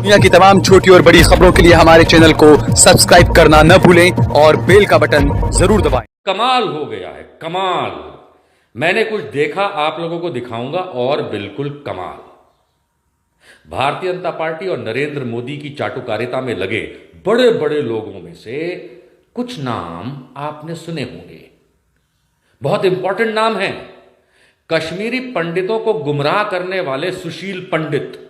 दुनिया की तमाम छोटी और बड़ी खबरों के लिए हमारे चैनल को सब्सक्राइब करना न भूलें और बेल का बटन जरूर दबाएं। कमाल हो गया है, कमाल। मैंने कुछ देखा, आप लोगों को दिखाऊंगा, और बिल्कुल कमाल। भारतीय जनता पार्टी और नरेंद्र मोदी की चाटुकारिता में लगे बड़े बड़े लोगों में से कुछ नाम आपने सुने होंगे। बहुत इंपॉर्टेंट नाम है। कश्मीरी पंडितों को गुमराह करने वाले सुशील पंडित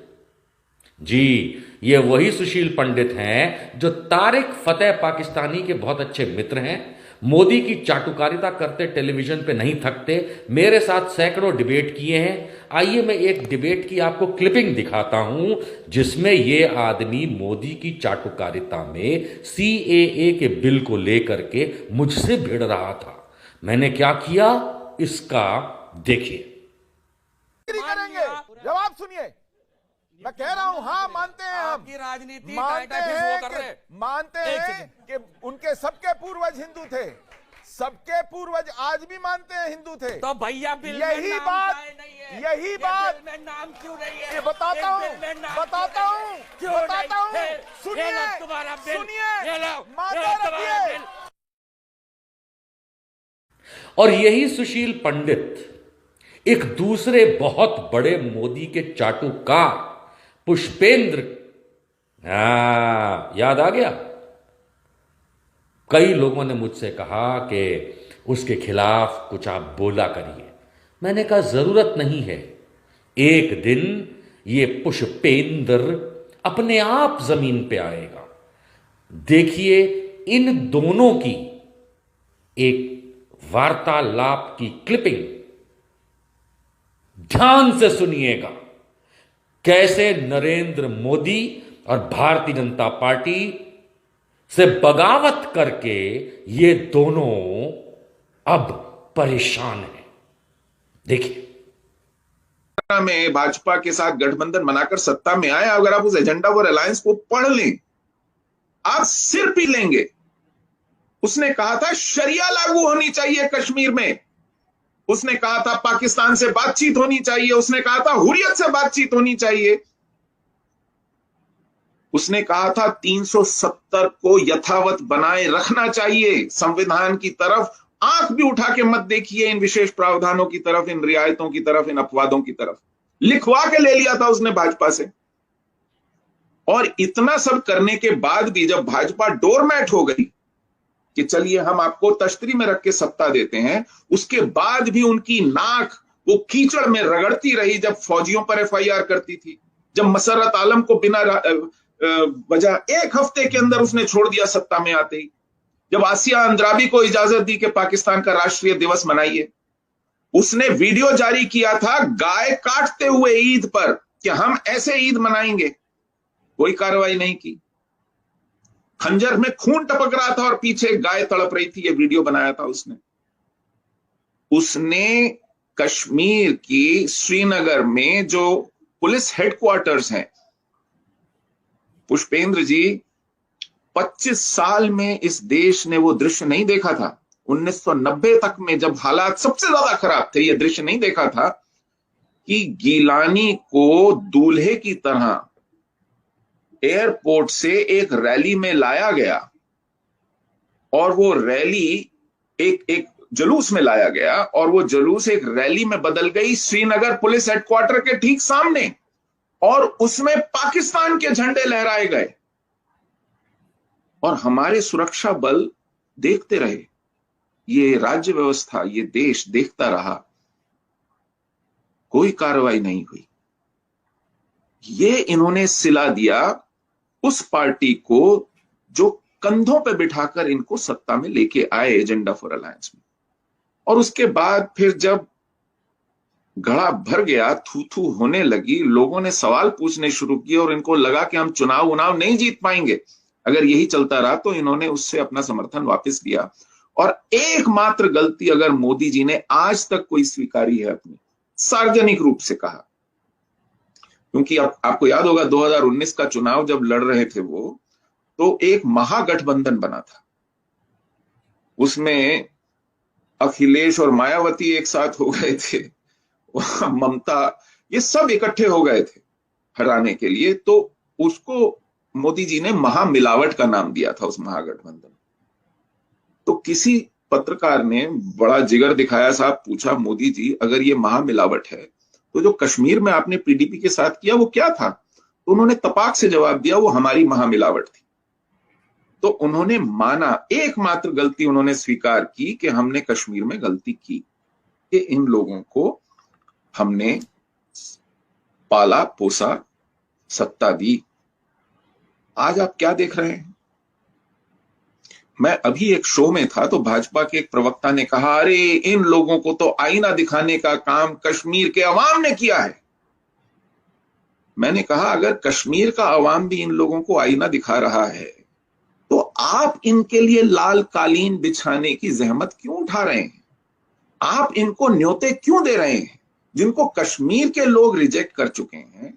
जी, ये वही सुशील पंडित हैं जो तारिक फतेह पाकिस्तानी के बहुत अच्छे मित्र हैं। मोदी की चाटुकारिता करते टेलीविजन पे नहीं थकते। मेरे साथ सैकड़ों डिबेट किए हैं। आइए मैं एक डिबेट की आपको क्लिपिंग दिखाता हूं जिसमें ये आदमी मोदी की चाटुकारिता में सीएए के बिल को लेकर के मुझसे भिड़ रहा था। मैंने क्या किया, इसका देखिए। करेंगे, जवाब सुनिए। मैं कह रहा हूं, हाँ मानते हैं, हम राजनीति मानते हैं कि उनके सबके पूर्वज हिंदू थे, सबके पूर्वज आज भी मानते हैं हिंदू थे। तो भैया यही बात में नाम क्यों नहीं है? बताता हूँ सुनिए, माता रखिए। और यही सुशील पंडित एक दूसरे बहुत बड़े मोदी के चाटुकार पुष्पेंद्र, याद आ गया। कई लोगों ने मुझसे कहा कि उसके खिलाफ कुछ आप बोला करिए। मैंने कहा जरूरत नहीं है। एक दिन ये पुष्पेंद्र अपने आप जमीन पे आएगा। देखिए इन दोनों की एक वार्तालाप की क्लिपिंग ध्यान से सुनिएगा। कैसे नरेंद्र मोदी और भारतीय जनता पार्टी से बगावत करके ये दोनों अब परेशान हैं। देखिए। में भाजपा के साथ गठबंधन बनाकर सत्ता में आए, अगर आप उस एजेंडा फॉर अलायंस को पढ़ लें, आप सिर पी लेंगे। उसने कहा था शरिया लागू होनी चाहिए कश्मीर में। उसने कहा था पाकिस्तान से बातचीत होनी चाहिए। उसने कहा था हुर्रियत से बातचीत होनी चाहिए। उसने कहा था 370 को यथावत बनाए रखना चाहिए। संविधान की तरफ आंख भी उठा के मत देखिए, इन विशेष प्रावधानों की तरफ, इन रियायतों की तरफ, इन अपवादों की तरफ। लिखवा के ले लिया था उसने भाजपा से। और इतना सब करने के बाद भी जब भाजपा डोरमैट हो गई कि चलिए हम आपको तश्तरी में रख के सत्ता देते हैं, उसके बाद भी उनकी नाक वो कीचड़ में रगड़ती रही। जब फौजियों पर एफआईआर करती थी, जब मसर्रत आलम को बिना वजह 1 हफ्ते के अंदर उसने छोड़ दिया सत्ता में आते ही, जब आसिया अंद्राबी को इजाजत दी कि पाकिस्तान का राष्ट्रीय दिवस मनाइए, उसने वीडियो जारी किया था गाय काटते हुए ईद पर कि हम ऐसे ईद मनाएंगे। कोई कार्रवाई नहीं की। खंजर में खून टपक रहा था और पीछे गाय तड़प रही थी। ये वीडियो बनाया था उसने कश्मीर की श्रीनगर में जो पुलिस हेडक्वार्टर्स हैं, पुष्पेंद्र जी 25 साल में इस देश ने वो दृश्य नहीं देखा था। 1990 तक में जब हालात सबसे ज्यादा खराब थे, ये दृश्य नहीं देखा था कि गीलानी को दूल्हे की तरह एयरपोर्ट से एक रैली में लाया गया और वो रैली एक जुलूस में लाया गया और वो जुलूस एक रैली में बदल गई श्रीनगर पुलिस हेडक्वार्टर के ठीक सामने, और उसमें पाकिस्तान के झंडे लहराए गए और हमारे सुरक्षा बल देखते रहे। ये राज्य व्यवस्था, ये देश देखता रहा। कोई कार्रवाई नहीं हुई। ये इन्होंने सिला दिया उस पार्टी को जो कंधों पे बिठाकर इनको सत्ता में लेके आए एजेंडा फॉर अलायंस में। और उसके बाद फिर जब घड़ा भर गया, थू थू होने लगी, लोगों ने सवाल पूछने शुरू किए और इनको लगा कि हम चुनाव नहीं जीत पाएंगे अगर यही चलता रहा, तो इन्होंने उससे अपना समर्थन वापस लिया। और एकमात्र गलती अगर मोदी जी ने आज तक कोई स्वीकारी है अपनी, सार्वजनिक रूप से कहा, क्योंकि आपको याद होगा 2019 का चुनाव जब लड़ रहे थे वो, तो एक महागठबंधन बना था। उसमें अखिलेश और मायावती एक साथ हो गए थे, ममता, ये सब इकट्ठे हो गए थे हराने के लिए। तो उसको मोदी जी ने महामिलावट का नाम दिया था, उस महागठबंधन। तो किसी पत्रकार ने बड़ा जिगर दिखाया, साहब पूछा, मोदी जी अगर ये महामिलावट है तो जो कश्मीर में आपने पीडीपी के साथ किया वो क्या था? तो उन्होंने तपाक से जवाब दिया, वो हमारी महामिलावट थी। तो उन्होंने माना, एकमात्र गलती उन्होंने स्वीकार की कि हमने कश्मीर में गलती की, कि इन लोगों को हमने पाला पोसा, सत्ता दी। आज आप क्या देख रहे हैं? मैं अभी एक शो में था तो भाजपा के एक प्रवक्ता ने कहा, अरे इन लोगों को तो आईना दिखाने का काम कश्मीर के अवाम ने किया है। मैंने कहा, अगर कश्मीर का अवाम भी इन लोगों को आईना दिखा रहा है तो आप इनके लिए लाल कालीन बिछाने की जहमत क्यों उठा रहे हैं? आप इनको न्योते क्यों दे रहे हैं? जिनको कश्मीर के लोग रिजेक्ट कर चुके हैं,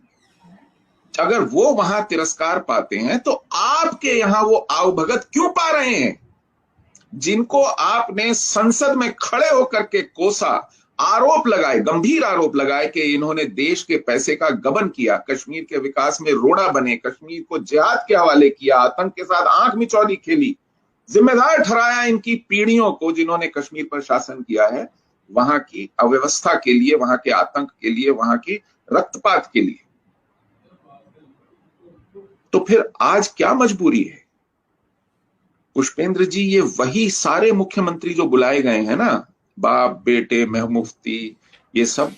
अगर वो वहां तिरस्कार पाते हैं तो आपके यहां वो आवभगत क्यों पा रहे हैं? जिनको आपने संसद में खड़े होकर के कोसा, आरोप लगाए, गंभीर आरोप लगाए कि इन्होंने देश के पैसे का गबन किया, कश्मीर के विकास में रोड़ा बने, कश्मीर को जिहाद के हवाले किया, आतंक के साथ आंख मिचौली खेली, जिम्मेदार ठहराया इनकी पीढ़ियों को जिन्होंने कश्मीर पर शासन किया है, वहां की अव्यवस्था के लिए, वहां के आतंक के लिए, वहां की रक्तपात के लिए। तो फिर आज क्या मजबूरी है? पुष्पेंद्र जी, ये वही सारे मुख्यमंत्री जो बुलाए गए हैं ना, बाप बेटे मुफ्ती, ये सब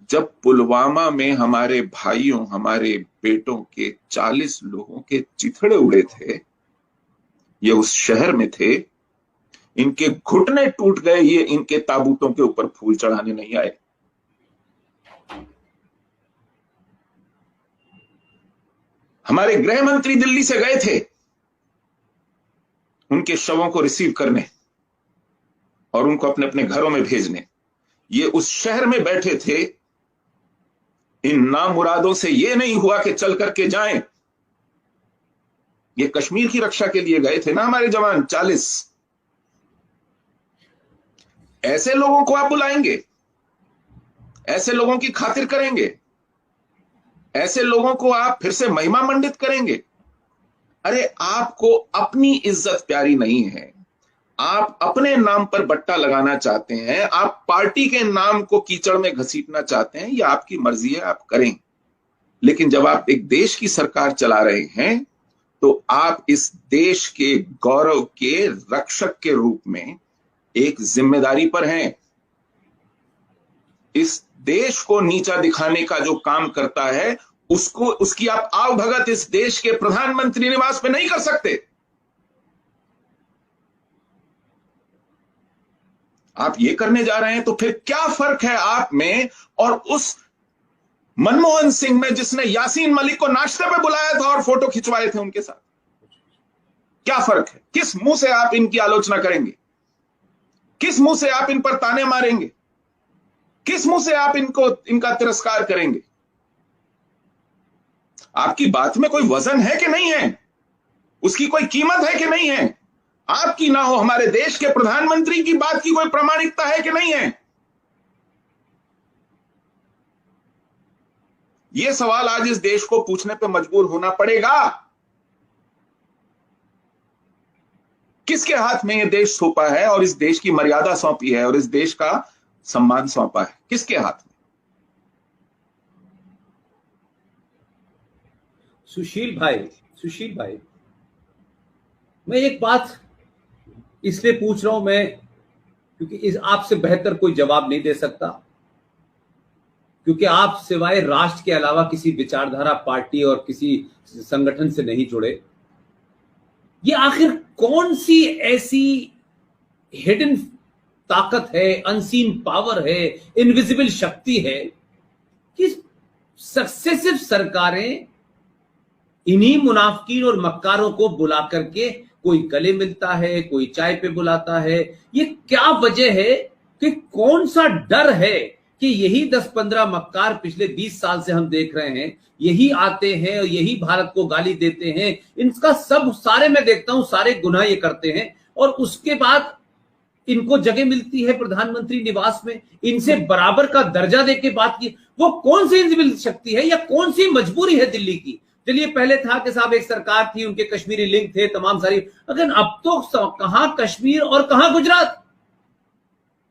जब पुलवामा में हमारे भाइयों, हमारे बेटों के 40 लोगों के चिथड़े उड़े थे, ये उस शहर में थे, इनके घुटने टूट गए, ये इनके ताबूतों के ऊपर फूल चढ़ाने नहीं आए। हमारे गृह मंत्री दिल्ली से गए थे उनके शवों को रिसीव करने और उनको अपने अपने घरों में भेजने। ये उस शहर में बैठे थे, इन नामुरादों से ये नहीं हुआ कि चल करके जाएं। ये कश्मीर की रक्षा के लिए गए थे ना हमारे जवान 40। ऐसे लोगों को आप बुलाएंगे, ऐसे लोगों की खातिर करेंगे, ऐसे लोगों को आप फिर से महिमा मंडित करेंगे? अरे आपको अपनी इज्जत प्यारी नहीं है, आप अपने नाम पर बट्टा लगाना चाहते हैं, आप पार्टी के नाम को कीचड़ में घसीटना चाहते हैं, यह आपकी मर्जी है, आप करें। लेकिन जब आप एक देश की सरकार चला रहे हैं तो आप इस देश के गौरव के रक्षक के रूप में एक जिम्मेदारी पर हैं। इस देश को नीचा दिखाने का जो काम करता है उसकी आप आवभगत इस देश के प्रधानमंत्री निवास पे नहीं कर सकते। आप ये करने जा रहे हैं तो फिर क्या फर्क है आप में और उस मनमोहन सिंह में जिसने यासीन मलिक को नाश्ते पे बुलाया था और फोटो खिंचवाए थे उनके साथ? क्या फर्क है? किस मुंह से आप इनकी आलोचना करेंगे? किस मुंह से आप इन पर ताने मारेंगे? किस मुंह से आप इनका तिरस्कार करेंगे? आपकी बात में कोई वजन है कि नहीं है? उसकी कोई कीमत है कि नहीं है? आपकी ना हो, हमारे देश के प्रधानमंत्री की बात की कोई प्रामाणिकता है कि नहीं है? यह सवाल आज इस देश को पूछने पर मजबूर होना पड़ेगा। किसके हाथ में यह देश सौंपा है और इस देश की मर्यादा सौंपी है और इस देश का सम्मान सौंपा है? किसके हाथ में? सुशील भाई, मैं एक बात इसलिए पूछ रहा हूं मैं क्योंकि इस आपसे बेहतर कोई जवाब नहीं दे सकता, क्योंकि आप सिवाय राष्ट्र के अलावा किसी विचारधारा पार्टी और किसी संगठन से नहीं जुड़े। ये आखिर कौन सी ऐसी हिडन ताकत है, अनसीन पावर है, इनविजिबल शक्ति है कि सक्सेसिव सरकारें इन्हीं मुनाफिकीन और मक्कारों को बुला करके कोई गले मिलता है, कोई चाय पे बुलाता है? ये क्या वजह है कि कौन सा डर है कि यही 10-15 मक्कार पिछले 20 साल से हम देख रहे हैं, यही आते हैं और यही भारत को गाली देते हैं, इनका सब सारे मैं देखता हूं सारे गुनाह ये करते हैं और उसके बाद इनको जगह मिलती है प्रधानमंत्री निवास में, इनसे बराबर का दर्जा देके बात की। वो कौन सी इनविजिबल शक्ति है या कौन सी मजबूरी है दिल्ली की चलिए पहले था कि साहब एक सरकार थी, उनके कश्मीरी लिंक थे, तमाम सारी, लेकिन अब तो कहां कश्मीर और कहां गुजरात।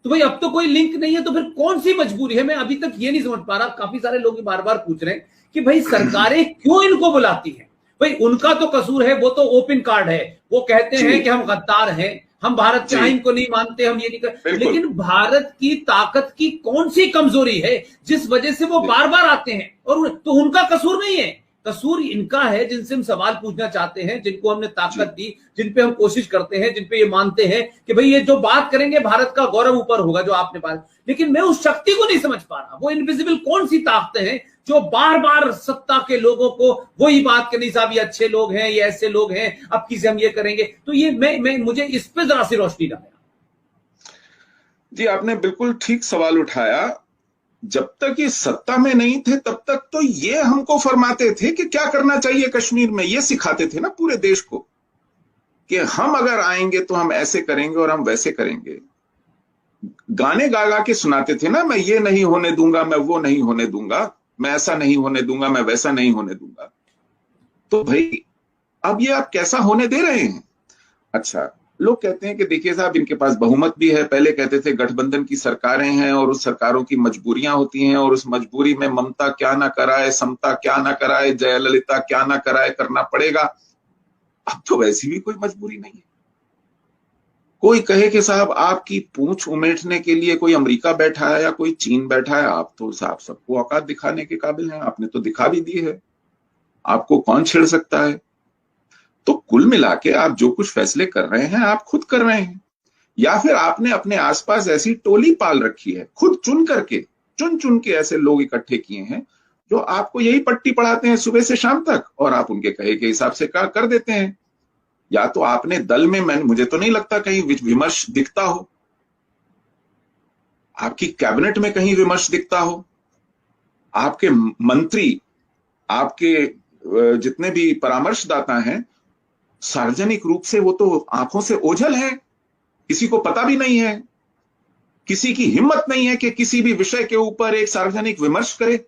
तो भाई अब तो कोई लिंक नहीं है, तो फिर कौन सी मजबूरी है? मैं अभी तक ये नहीं समझ पा रहा। काफी सारे लोग बार बार पूछ रहे हैं कि भाई सरकारें क्यों इनको बुलाती हैं। भाई उनका तो कसूर है, वो तो ओपन कार्ड है, वो कहते हैं कि हम गद्दार हैं, हम भारत के आइन को नहीं मानते, हम ये नहीं कर, लेकिन भारत की ताकत की कौन सी कमजोरी है जिस वजह से वो बार बार आते हैं? और तो उनका कसूर नहीं है, कसूर इनका है जिनसे हम सवाल पूछना चाहते हैं, जिनको हमने ताकत दी, जिन पे हम कोशिश करते हैं, जिन पे ये मानते हैं कि भाई ये जो बात करेंगे भारत का गौरव ऊपर होगा, जो आपने बात। लेकिन मैं उस शक्ति को नहीं समझ पा रहा। वो इनविजिबल कौन सी ताकतें हैं जो बार बार सत्ता के लोगों को वही बात करनी, साहब ये अच्छे लोग हैं, ये ऐसे लोग हैं, अब किसे हम ये करेंगे। तो ये मैं मुझे इस पे जरा सी रोशनी डालें। जी, आपने बिल्कुल ठीक सवाल उठाया। जब तक ये सत्ता में नहीं थे तब तक तो ये हमको फरमाते थे कि क्या करना चाहिए कश्मीर में, ये सिखाते थे ना पूरे देश को कि हम अगर आएंगे तो हम ऐसे करेंगे और हम वैसे करेंगे। गाने गा गा के सुनाते थे ना, मैं ये नहीं होने दूंगा, मैं वो नहीं होने दूंगा, मैं ऐसा नहीं होने दूंगा, मैं वैसा नहीं होने दूंगा। तो भाई अब ये आप कैसा होने दे रहे हैं? अच्छा, लोग कहते हैं कि देखिए साहब इनके पास बहुमत भी है। पहले कहते थे गठबंधन की सरकारें हैं और उस सरकारों की मजबूरियां होती हैं, और उस मजबूरी में ममता क्या ना कराए, समता क्या ना कराए, जयललिता क्या ना कराए, करना पड़ेगा। अब तो वैसी भी कोई मजबूरी नहीं है। कोई कहे कि साहब आपकी पूंछ उमेटने के लिए कोई अमेरिका बैठा है या कोई चीन बैठा है, आप तो साहब सबको औकात दिखाने के काबिल हैं, आपने तो दिखा भी दी है, आपको कौन छेड़ सकता है? तो कुल मिला के आप जो कुछ फैसले कर रहे हैं आप खुद कर रहे हैं, या फिर आपने अपने आसपास ऐसी टोली पाल रखी है, खुद चुन चुन के ऐसे लोग इकट्ठे किए हैं जो आपको यही पट्टी पढ़ाते हैं सुबह से शाम तक, और आप उनके कहे के हिसाब से कर देते हैं। या तो आपने दल में, मुझे तो नहीं लगता कहीं विमर्श दिखता हो, आपकी कैबिनेट में कहीं विमर्श दिखता हो, आपके मंत्री, आपके जितने भी परामर्शदाता हैं, सार्वजनिक रूप से वो तो आंखों से ओझल है, किसी को पता भी नहीं है, किसी की हिम्मत नहीं है कि किसी भी विषय के ऊपर एक सार्वजनिक विमर्श करे।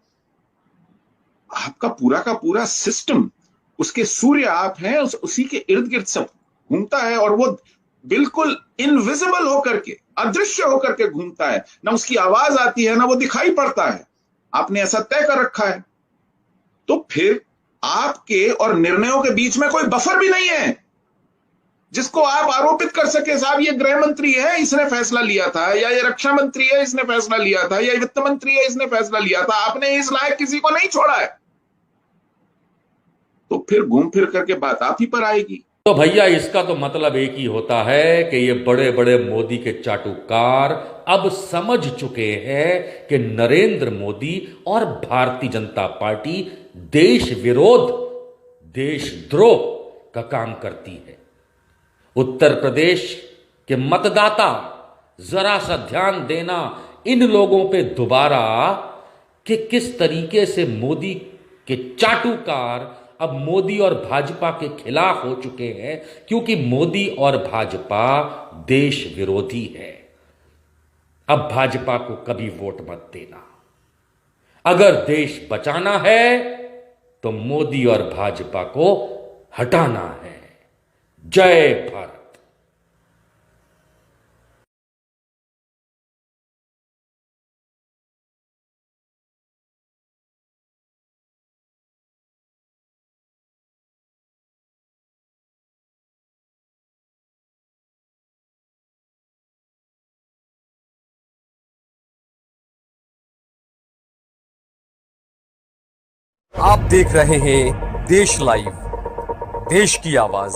आपका पूरा का पूरा सिस्टम, उसके सूर्य आप हैं, उसी के इर्द गिर्द सब घूमता है, और वो बिल्कुल इनविजिबल होकर के, अदृश्य होकर के घूमता है। ना उसकी आवाज आती है, ना वो दिखाई पड़ता है। आपने ऐसा तय कर रखा है। तो फिर आपके और निर्णयों के बीच में कोई बफर भी नहीं है जिसको आप आरोपित कर सके, साहब ये गृह मंत्री है, इसने फैसला लिया था, या ये रक्षा मंत्री है, इसने फैसला लिया था, या वित्त मंत्री है, इसने फैसला लिया था। आपने इस लायक किसी को नहीं छोड़ा है। तो फिर घूम फिर करके बात आप ही पर आएगी। तो भैया इसका तो मतलब एक ही होता है कि ये बड़े बड़े मोदी के चाटुकार अब समझ चुके हैं कि नरेंद्र मोदी और भारतीय जनता पार्टी देश विरोध, देशद्रोह का काम करती है। उत्तर प्रदेश के मतदाता जरा सा ध्यान देना इन लोगों पे दोबारा कि किस तरीके से मोदी के चाटुकार अब मोदी और भाजपा के खिलाफ हो चुके हैं, क्योंकि मोदी और भाजपा देश विरोधी है। अब भाजपा को कभी वोट मत देना। अगर देश बचाना है तो मोदी और भाजपा को हटाना है। जय भारत। आप देख रहे हैं देश लाइव, देश की आवाज।